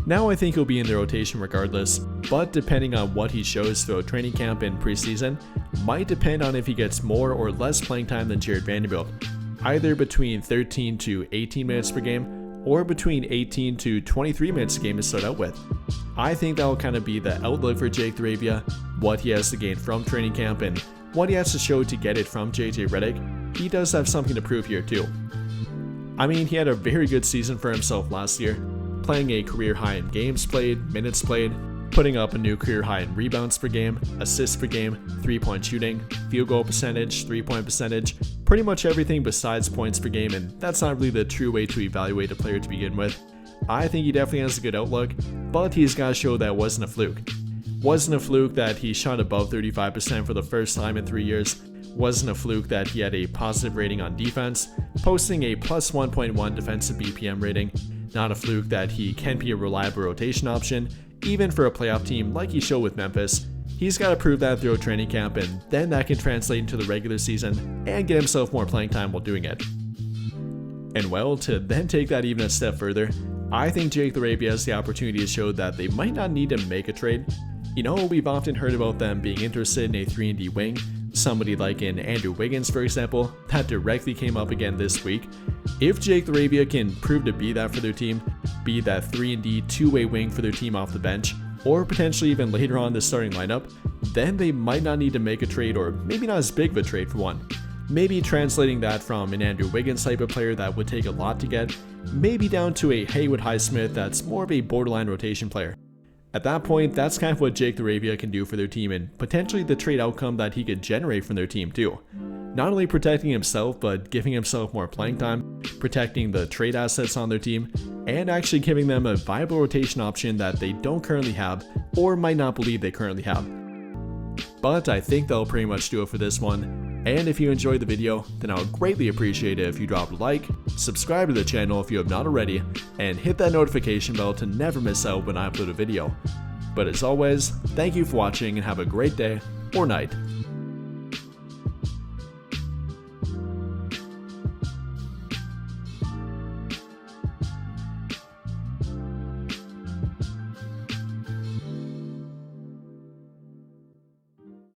Now I think he'll be in the rotation regardless, but depending on what he shows throughout training camp and preseason, might depend on if he gets more or less playing time than Jared Vanderbilt, either between 13 to 18 minutes per game, or between 18 to 23 minutes a game to start out with. I think that will kind of be the outlook for Jake Laravia, what he has to gain from training camp and what he has to show to get it from JJ Redick. He does have something to prove here too. I mean, he had a very good season for himself last year, playing a career high in games played, minutes played, putting up a new career high in rebounds per game, assists per game, 3-point shooting, field goal percentage, 3-point percentage, pretty much everything besides points per game, and that's not really the true way to evaluate a player to begin with. I think he definitely has a good outlook, but he's got to show that it wasn't a fluke. Wasn't a fluke that he shot above 35% for the first time in 3 years. Wasn't a fluke that he had a positive rating on defense, posting a plus 1.1 defensive BPM rating. Not a fluke that he can be a reliable rotation option, even for a playoff team like he showed with Memphis. He's got to prove that throughout training camp, and then that can translate into the regular season and get himself more playing time while doing it. And well, to then take that even a step further, I think Jake Laravia has the opportunity to show that they might not need to make a trade. You know, we've often heard about them being interested in a 3-and-D wing, somebody like in Andrew Wiggins for example, that directly came up again this week. If Jake Laravia can prove to be that for their team, be that 3-and-D two-way wing for their team off the bench, or potentially even later on the starting lineup, then they might not need to make a trade, or maybe not as big of a trade for one. Maybe translating that from an Andrew Wiggins type of player that would take a lot to get, maybe down to a Haywood Highsmith that's more of a borderline rotation player. At that point, that's kind of what Jake Laravia can do for their team and potentially the trade outcome that he could generate from their team too. Not only protecting himself, but giving himself more playing time, protecting the trade assets on their team, and actually giving them a viable rotation option that they don't currently have or might not believe they currently have. But I think that'll pretty much do it for this one. And if you enjoyed the video, then I would greatly appreciate it if you drop a like, subscribe to the channel if you have not already, and hit that notification bell to never miss out when I upload a video. But as always, thank you for watching and have a great day or night.